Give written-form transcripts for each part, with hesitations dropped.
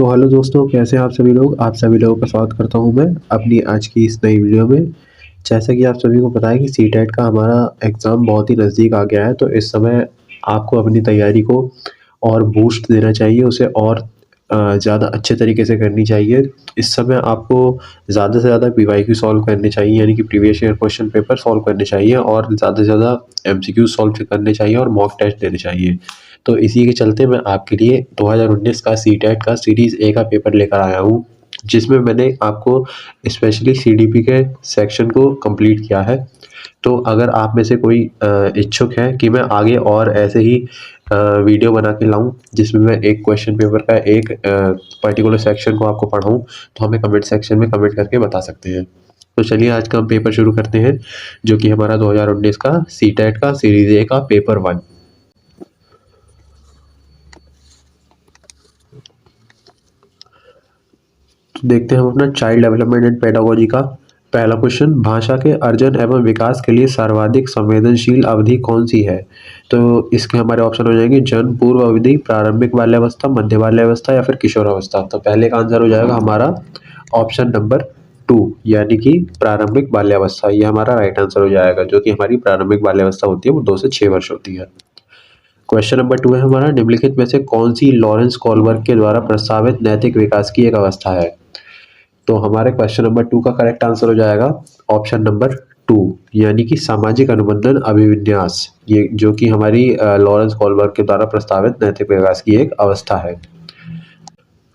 तो हेलो दोस्तों, कैसे हैं आप सभी लोग। आप सभी लोगों का स्वागत करता हूं मैं अपनी आज की इस नई वीडियो में। जैसा कि आप सभी को पता है कि सीटेट का हमारा एग्ज़ाम बहुत ही नज़दीक आ गया है, तो इस समय आपको अपनी तैयारी को और बूस्ट देना चाहिए, उसे और ज़्यादा अच्छे तरीके से करनी चाहिए। इस समय आपको ज़्यादा से ज़्यादा पीवाईक्यू सॉल्व करने चाहिए, यानी कि previous year question paper solve करने चाहिए, और ज़्यादा से ज़्यादा एमसीक्यू सॉल्व करने चाहिए और मॉक टेस्ट देने चाहिए। तो इसी के चलते मैं आपके लिए 2019 का सीटेट का सीरीज़ ए का पेपर लेकर आया हूँ, जिसमें मैंने आपको स्पेशली सीडीपी के सेक्शन को कंप्लीट किया है। तो अगर आप में से कोई इच्छुक है कि मैं आगे और ऐसे ही वीडियो बना के लाऊं, जिसमें मैं एक क्वेश्चन पेपर का एक पर्टिकुलर सेक्शन को आपको पढ़ाऊं, तो हमें कमेंट सेक्शन में कमेंट करके बता सकते हैं। तो चलिए आज का हम पेपर शुरू करते हैं, जो कि हमारा 2019 का सीटेट का सीरीज़ ए का पेपर 1। देखते हैं हम अपना चाइल्ड डेवलपमेंट एंड पेडागोजी का पहला क्वेश्चन। भाषा के अर्जन एवं विकास के लिए सर्वाधिक संवेदनशील अवधि कौन सी है। तो इसके हमारे ऑप्शन हो जाएंगे जन्म पूर्व अवधि, प्रारंभिक बाल्यावस्था, मध्य बाल्यावस्था या फिर किशोरावस्था। तो पहले का आंसर हो जाएगा हमारा ऑप्शन नंबर 2, यानी कि प्रारंभिक बाल्यावस्था। ये हमारा राइट आंसर हो जाएगा, जो कि हमारी प्रारंभिक बाल्यावस्था होती है वो 2 से 6 वर्ष होती है। क्वेश्चन नंबर 2 है हमारा, निम्नलिखित में से कौन सी लॉरेंस कोलबर्ग के द्वारा प्रस्तावित नैतिक विकास की एक अवस्था है। तो हमारे क्वेश्चन नंबर 2 का करेक्ट आंसर हो जाएगा ऑप्शन नंबर 2, यानी कि सामाजिक अनुबंधन अभिविन्यास, ये जो कि हमारी लॉरेंस कोलबर्ग के द्वारा प्रस्तावित नैतिक विकास की एक अवस्था है।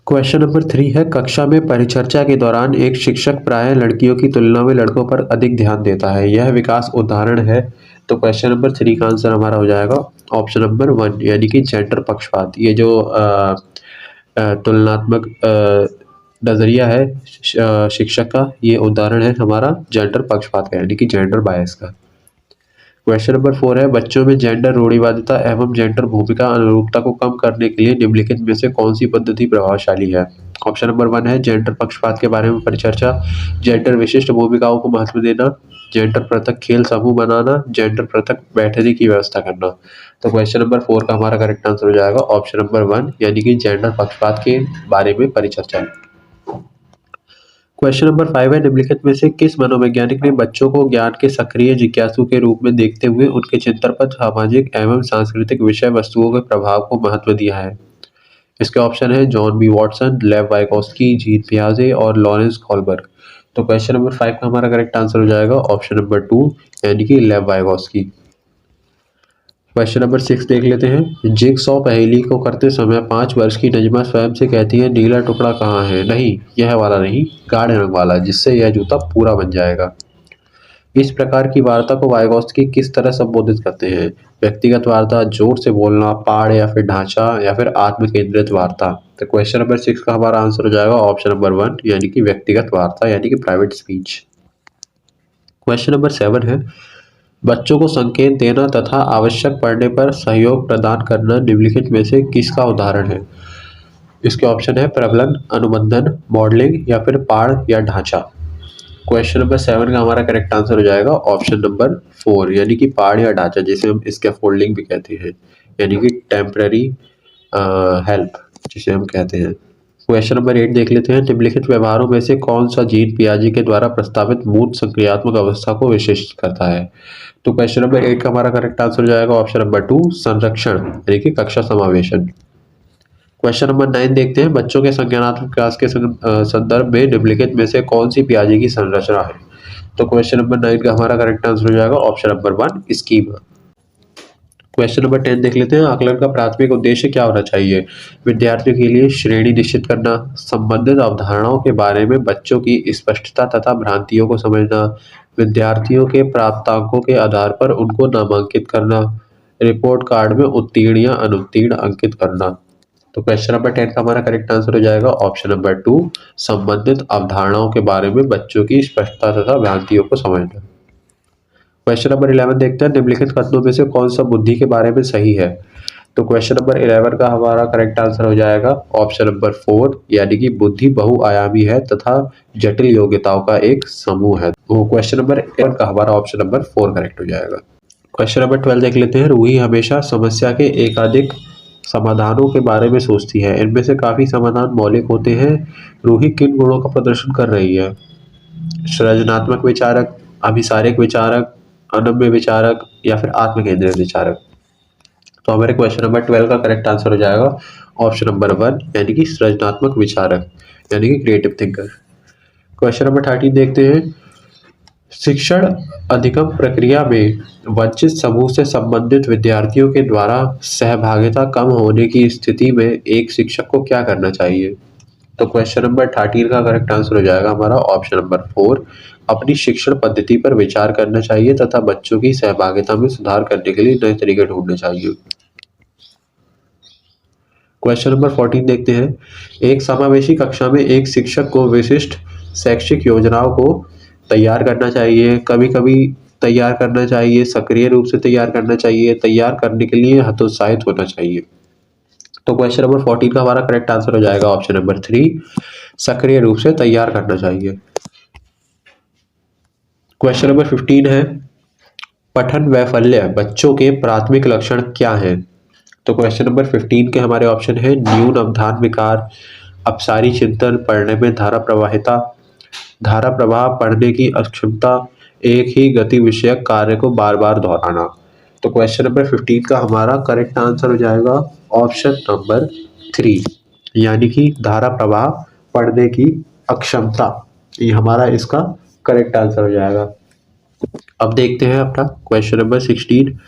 क्वेश्चन नंबर 3 है, कक्षा में परिचर्चा के दौरान एक शिक्षक प्रायः लड़कियों की तुलना में लड़कों पर अधिक ध्यान देता है, यह विकास उदाहरण है। तो क्वेश्चन नंबर 3 का आंसर हमारा हो जाएगा ऑप्शन नंबर 1, यानी कि जेंडर पक्षपात। ये जो तुलनात्मक नजरिया है शिक्षक का, ये उदाहरण है हमारा जेंडर पक्षपात का, यानी कि जेंडर बायस का। क्वेश्चन नंबर 4 है, बच्चों में जेंडर रूढ़िवादिता एवं जेंडर भूमिका अनुरूपता को कम करने के लिए निम्नलिखित में से कौन सी पद्धति प्रभावशाली है। ऑप्शन नंबर 1 है जेंडर पक्षपात के बारे में परिचर्चा, जेंडर विशिष्ट भूमिकाओं को महत्व देना, जेंडर पृथक खेल समूह बनाना, जेंडर पृथक बैठने की व्यवस्था करना। तो क्वेश्चन नंबर 4 का हमारा करेक्ट आंसर हो जाएगा ऑप्शन नंबर 1, यानी कि जेंडर पक्षपात के बारे में परिचर्चा। क्वेश्चन नंबर 5 है, निम्नलिखित में से किस मनोवैज्ञानिक ने बच्चों को ज्ञान के सक्रिय जिज्ञासु के रूप में देखते हुए उनके चिंतन पर सामाजिक एवं सांस्कृतिक विषय वस्तुओं के प्रभाव को महत्व दिया है। इसके ऑप्शन है जॉन बी वॉटसन, लेव वाइगोस्की, जीन पियाजे और लॉरेंस कोलबर्ग। तो क्वेश्चन नंबर 5 का हमारा करेक्ट आंसर हो जाएगा ऑप्शन नंबर 2, यानी कि लेव वाइगोस्की। क्वेश्चन नंबर 6 देख लेते हैं। जिगसॉ पहेली को करते समय 5 वर्ष की नजमा स्वयं से कहती है, नीला टुकड़ा कहाँ है। नहीं, यह वाला नहीं, गाढ़े रंग वाला, जिससे यह जूता पूरा बन जाएगा। इस प्रकार की वार्ता को वाइगोस्की किस तरह संबोधित करते हैं। व्यक्तिगत वार्ता, जोर से बोलना, पाड़ या फिर ढांचा, या फिर आत्म केंद्रित वार्ता। तो क्वेश्चन नंबर 6 का हमारा आंसर हो जाएगा ऑप्शन नंबर 1, यानी कि व्यक्तिगत वार्ता, यानी कि प्राइवेट स्पीच। क्वेश्चन नंबर 7 है, बच्चों को संकेत देना तथा आवश्यक पड़ने पर सहयोग प्रदान करना निम्नलिखित में से किसका उदाहरण है। इसके ऑप्शन है प्रबलन, अनुबंधन, मॉडलिंग या फिर पाड़ या ढांचा। क्वेश्चन नंबर 7 का हमारा करेक्ट आंसर हो जाएगा ऑप्शन नंबर 4, यानी कि पाड़ या ढांचा, जिसे हम स्कैफोल्डिंग भी कहते हैं, यानी कि टेम्पररी हेल्प जिसे हम कहते हैं। क्वेश्चन नंबर 8 देख लेते हैं। निम्नलिखित व्यवहारों में से कौन सा जीन पियाजे के द्वारा प्रस्तावित मूर्त संक्रियात्मक अवस्था को विशिष्ट करता है। तो क्वेश्चन नंबर 8 का हमारा करेक्ट आंसर हो जाएगा ऑप्शन नंबर 2, संरक्षण, यानी कि कक्षा समावेशन। क्वेश्चन नंबर 9 देखते हैं। बच्चों के संज्ञानात्मक विकास के संदर्भ में निम्नलिखित में से कौन सी पियाजे की संरचना है। तो क्वेश्चन नंबर 9 का हमारा करेक्ट आंसर हो जाएगा option number 1, schema. Question number 10 देख लेते हैं। आकलन का प्राथमिक उद्देश्य क्या होना चाहिए। विद्यार्थियों के लिए श्रेणी निश्चित करना, संबंधित अवधारणाओं के बारे में बच्चों की स्पष्टता तथा भ्रांतियों को समझना, विद्यार्थियों के प्राप्तांकों के आधार पर उनको नामांकित करना, रिपोर्ट कार्ड में उत्तीर्ण या अनुत्तीर्ण अंकित करना। तो क्वेश्चन नंबर 10 का हमारा करेक्ट आंसर हो जाएगा ऑप्शन नंबर 2, संबंधित अवधारणाओं के बारे में बच्चों की स्पष्टता तथा भ्रांतियों को समझना। क्वेश्चन नंबर 11 देखते हैं। निम्नलिखित कथनों में से कौन सा बुद्धि के बारे में सही है। तो क्वेश्चन नंबर 11 का हमारा करेक्ट आंसर हो जाएगा ऑप्शन नंबर 4, यानी कि बुद्धि बहुआयामी है तथा जटिल योग्यताओं का एक समूह है। वो क्वेश्चन नंबर 11 का हमारा ऑप्शन नंबर 4 करेक्ट हो जाएगा। क्वेश्चन नंबर 12 देख लेते हैं। रूही हमेशा समस्या के एकाधिक समाधानों के बारे में सोचती है। इनमें से काफ़ी समाधान मौलिक होते हैं। रूही किन गुणों का प्रदर्शन कर रही है? सृजनात्मक विचारक, अभिसारिक विचारक, अनम्य विचारक या फिर आत्मकेंद्रित विचारक। तो हमारे क्वेश्चन नंबर 12 का करेक्ट आंसर हो जाएगा ऑप्शन नंबर 1 यानी कि सृजनात्मक विचारक यानी कि क्रिएटिव थिंकर। क्वेश्चन नंबर 13 देखते हैं। शिक्षण अधिगम प्रक्रिया में वंचित समूह से संबंधित विद्यार्थियों के द्वारा सहभागिता कम होने की स्थिति में एक शिक्षक को क्या करना चाहिए? तो क्वेश्चन नंबर 13 का करेक्ट आंसर हो जाएगा हमारा ऑप्शन नंबर 4, अपनी शिक्षण पद्धति पर विचार करना चाहिए तथा बच्चों की सहभागिता में सुधार करने के लिए नए तरीके ढूंढने चाहिए। क्वेश्चन नंबर 14 देखते हैं। एक समावेशी कक्षा में एक शिक्षक को विशिष्ट शैक्षिक योजनाओं को तैयार करना चाहिए, कभी कभी तैयार करना चाहिए, सक्रिय रूप से तैयार करना चाहिए, तैयार करने के लिए हतोत्साहित होना चाहिए। तो क्वेश्चन नंबर 14 का हमारा करेक्ट आंसर हो जाएगा ऑप्शन नंबर 3, सक्रिय रूप से तैयार करना चाहिए। क्वेश्चन नंबर 15 है, पठन वैफल्य बच्चों के प्राथमिक लक्षण क्या हैं? तो क्वेश्चन नंबर 15 के हमारे ऑप्शन है न्यून अवधान विकार, अपसारी चिंतन, पढ़ने में धारा प्रवाह, पढ़ने की अक्षमता, एक ही गति विषयक कार्य को बार बार दोहराना। तो क्वेश्चन नंबर 15 का हमारा करेक्ट आंसर हो जाएगा ऑप्शन नंबर 3 यानी कि धारा प्रवाह, पढ़ने की अक्षमता, ये हमारा इसका करेक्ट आंसर हो जाएगा। अब देखते हैं अपना क्वेश्चन नंबर 16।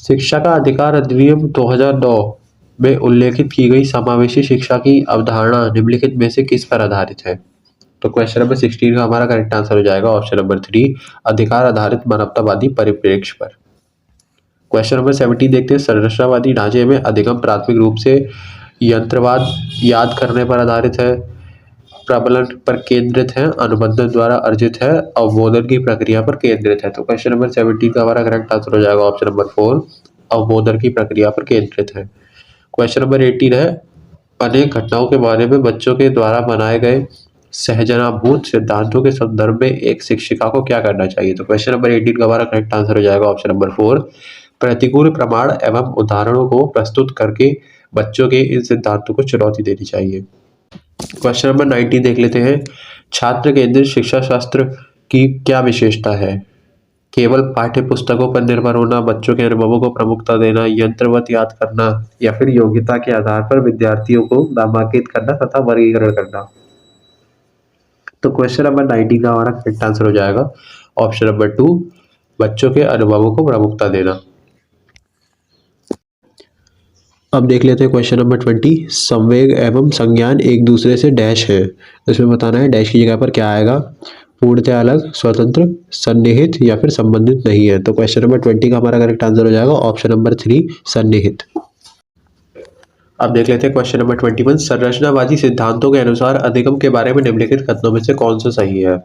शिक्षा का अधिकार अधिनियम 2009 में उल्लेखित की गई समावेशी शिक्षा की अवधारणा निम्नलिखित में से किस पर आधारित है? तो क्वेश्चन नंबर 16 का हमारा करेक्ट आंसर हो जाएगा ऑप्शन नंबर 3, अधिकार आधारित मानवतावादी परिप्रेक्ष्य पर। क्वेश्चन नंबर 17 देखते हैं। संरचनावादी ढांचे में अधिगम प्राथमिक रूप से यंत्रवाद याद करने पर आधारित है, प्रबलन पर केंद्रित है, अनुबंधन द्वारा अर्जित है, अवबोधन की प्रक्रिया पर केंद्रित है। तो क्वेश्चन नंबर 17 का हमारा करेक्ट आंसर हो जाएगा ऑप्शन नंबर 4, अवबोधन की प्रक्रिया पर केंद्रित है। क्वेश्चन नंबर 18 है, अनेक घटनाओं के बारे में बच्चों के द्वारा बनाए गए सहजनाभूत सिद्धांतों के संदर्भ में एक शिक्षिका को क्या करना चाहिए? तो क्वेश्चन नंबर 18 का हमारा करेक्ट आंसर हो जाएगा ऑप्शन नंबर 4, प्रतिकूल प्रमाण एवं उदाहरणों को प्रस्तुत करके बच्चों के इन सिद्धांतों को चुनौती देनी चाहिए। क्वेश्चन नंबर 19 देख लेते हैं। छात्र केंद्रित शिक्षा शास्त्र की क्या विशेषता है? केवल पाठ्य पुस्तकों पर निर्भर होना, बच्चों के अनुभवों को प्रमुखता देना, यंत्रवत याद करना या फिर योग्यता के आधार पर विद्यार्थियों को नामांकित करना तथा वर्गीकरण करना। तो क्वेश्चन नंबर 19 का हमारा करेक्ट आंसर हो जाएगा ऑप्शन नंबर 2, बच्चों के अनुभवों को प्रमुखता देना। अब देख लेते हैं क्वेश्चन नंबर 20। संवेग एवं संज्ञान एक दूसरे से डैश है, इसमें बताना है डैश की जगह पर क्या आएगा, पूर्णतः अलग, स्वतंत्र, सन्निहित या फिर संबंधित नहीं है। तो क्वेश्चन नंबर 20 का हमारा करेक्ट आंसर हो जाएगा ऑप्शन नंबर 3, सन्निहित। अब देख लेते हैं क्वेश्चन नंबर 21। संरचनावादी सिद्धांतों के अनुसार अधिगम के बारे में निम्नलिखित कथनों में से कौन सा सही है?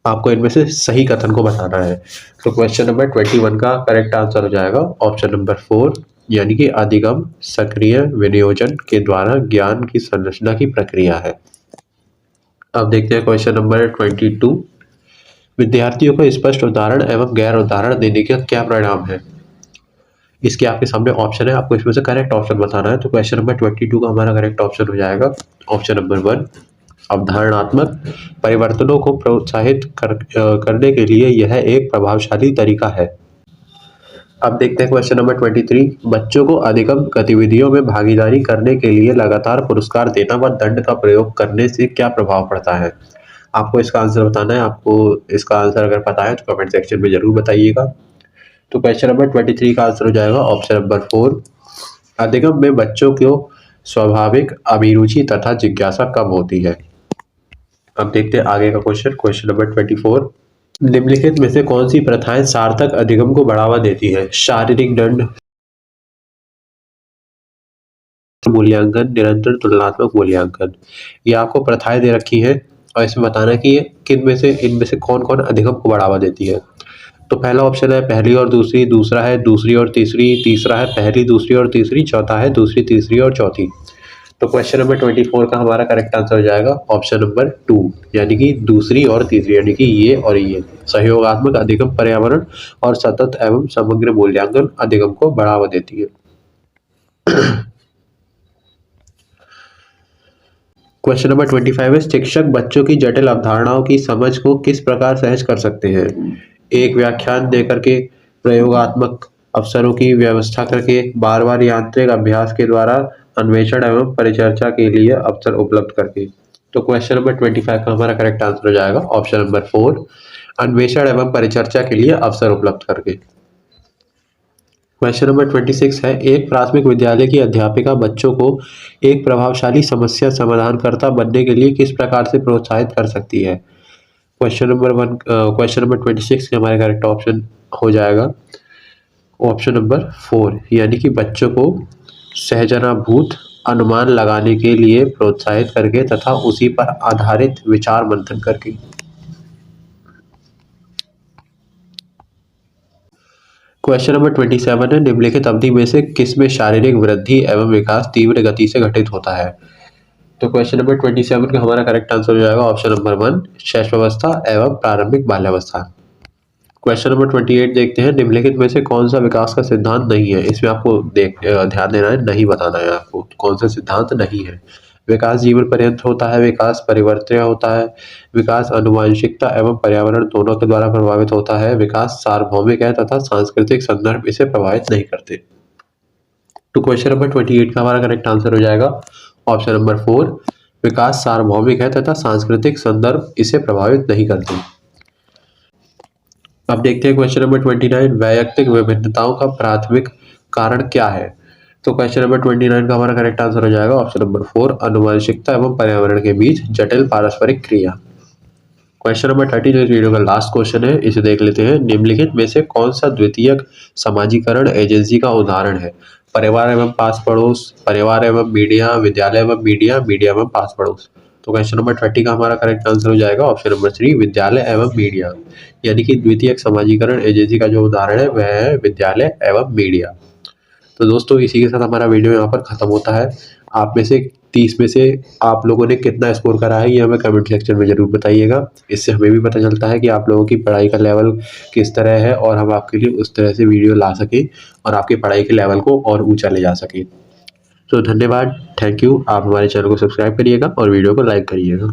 आपको इनमें से सही कथन को बताना है। तो क्वेश्चन नंबर 21 का करेक्ट आंसर हो जाएगा ऑप्शन नंबर 4 यानी कि अधिगम सक्रिय विनियोजन के द्वारा ज्ञान की संरचना की प्रक्रिया है। अब देखते हैं क्वेश्चन नंबर 22। विद्यार्थियों को स्पष्ट उदाहरण एवं गैर उदाहरण देने का क्या परिणाम है? इसके आपके सामने ऑप्शन है, आपको इसमें से करेक्ट ऑप्शन बताना है। तो क्वेश्चन नंबर 22 का हमारा करेक्ट ऑप्शन हो जाएगा ऑप्शन नंबर 1, अवधारणात्मक परिवर्तनों को प्रोत्साहित करने के लिए यह एक प्रभावशाली तरीका है। अब देखते हैं क्वेश्चन नंबर 23। बच्चों को अधिगम गतिविधियों में भागीदारी करने के लिए लगातार पुरस्कार देना व दंड का प्रयोग करने से क्या प्रभाव पड़ता है? आपको इसका आंसर बताना है। आपको इसका आंसर अगर पता है तो कमेंट सेक्शन में जरूर बताइएगा। तो क्वेश्चन नंबर 23 का आंसर हो जाएगा ऑप्शन नंबर 4, अधिगम में बच्चों को स्वाभाविक अभिरुचि तथा जिज्ञासा कम होती है। अब देखते हैं आगे का क्वेश्चन नंबर 24। निम्नलिखित में से कौन सी प्रथाएं सार्थक अधिगम को बढ़ावा देती है? शारीरिक दंड, मूल्यांकन, निरंतर तुलनात्मक मूल्यांकन। ये आपको प्रथाएं दे रखी है और इसमें बताना है कि इनमें से कौन कौन अधिगम को बढ़ावा देती है। तो पहला ऑप्शन है पहली और दूसरी, दूसरा है दूसरी और तीसरी, तीसरा है पहली, दूसरी और तीसरी, चौथा है दूसरी, तीसरी और चौथी। तो क्वेश्चन नंबर 24 का हमारा करेक्ट आंसर हो जाएगा ऑप्शन नंबर 2 यानी कि दूसरी और तीसरी, यानी कि ये और ये। सहयोगात्मक अधिगम पर्यावरण और सतत एवं समग्र मूल्यांकन अधिगम को बढ़ावा देती है। क्वेश्चन नंबर 25 है, शिक्षक बच्चों की जटिल अवधारणाओं की समझ को किस प्रकार सहज कर सकते हैं? एक व्याख्यान देकर के, प्रयोगात्मक अवसरों की व्यवस्था करके, बार बार यांत्रिक अभ्यास के द्वारा, अन्वेषण एवं परिचर्चा के लिए अवसर उपलब्ध करके। तो क्वेश्चन नंबर 25 का हमारा करेक्ट आंसर हो जाएगा ऑप्शन नंबर 4, अन्वेषण एवं परिचर्चा के लिए अवसर उपलब्ध करके। क्वेश्चन नंबर 26 है, एक प्राथमिक विद्यालय की अध्यापिका बच्चों को एक प्रभावशाली समस्या समाधानकर्ता बनने के लिए किस प्रकार से प्रोत्साहित कर सकती है? क्वेश्चन नंबर 26 के हमारे करेक्ट ऑप्शन हो जाएगा ऑप्शन नंबर 4, यानी कि बच्चों को सहजनाभूत अनुमान लगाने के लिए प्रोत्साहित करके तथा उसी पर आधारित विचार मंथन करके। क्वेश्चन नंबर 27 है, निम्नलिखित अवधि में से किसमें शारीरिक वृद्धि एवं विकास तीव्र गति से घटित होता है? तो क्वेश्चन नंबर 27 का हमारा करेक्ट आंसर हो जाएगा ऑप्शन नंबर 1, शैशवावस्था एवं प्रारंभिक बाल्यावस्था। क्वेश्चन नंबर 28 देखते हैं, निम्नलिखित में से कौन सा विकास का सिद्धांत नहीं है? इसमें आपको ध्यान देना है, नहीं बताना है आपको कौन सा सिद्धांत नहीं है। विकास जीवन पर्यंत होता है, विकास परिवर्तनीय होता है, विकास आनुवंशिकता एवं पर्यावरण दोनों के द्वारा प्रभावित होता है, विकास सार्वभौमिक है तथा सांस्कृतिक संदर्भ इसे प्रभावित नहीं करते। तो क्वेश्चन नंबर 28 का हमारा करेक्ट आंसर हो जाएगा ऑप्शन नंबर 4, विकास सार्वभौमिक है तथा सांस्कृतिक संदर्भ इसे प्रभावित नहीं करते। अब देखते हैं क्वेश्चन नंबर 29, वैयक्तिक विभिन्नताओं का प्राथमिक कारण क्या है? तो क्वेश्चन नंबर 29 का हमारा करेक्ट आंसर हो जाएगा ऑप्शन नंबर 4, आनुवंशिकता एवं पर्यावरण के बीच जटिल पारस्परिक क्रिया। क्वेश्चन नंबर 30 जो इस वीडियो का लास्ट क्वेश्चन है, इसे देख लेते हैं। निम्नलिखित में से कौन सा द्वितीयक समाजीकरण एजेंसी का उदाहरण है? परिवार एवं पास पड़ोस, परिवार एवं मीडिया, विद्यालय एवं मीडिया, मीडिया एवं पास पड़ोस। तो क्वेश्चन नंबर 30 का हमारा करेक्ट आंसर हो जाएगा ऑप्शन नंबर 3, विद्यालय एवं मीडिया, यानी कि द्वितीयक समाजीकरण एजेंसी का जो उदाहरण है वह है विद्यालय एवं मीडिया। तो दोस्तों इसी के साथ हमारा वीडियो यहाँ पर खत्म होता है। आप में से 30 में से आप लोगों ने कितना स्कोर करा है ये हमें कमेंट सेक्शन में ज़रूर बताइएगा। इससे हमें भी पता चलता है कि आप लोगों की पढ़ाई का लेवल किस तरह है और हम आपके लिए उस तरह से वीडियो ला सकें और आपकी पढ़ाई के लेवल को और ऊंचा ले जा सकें। तो धन्यवाद, थैंक यू। आप हमारे चैनल को सब्सक्राइब करिएगा और वीडियो को लाइक करिएगा।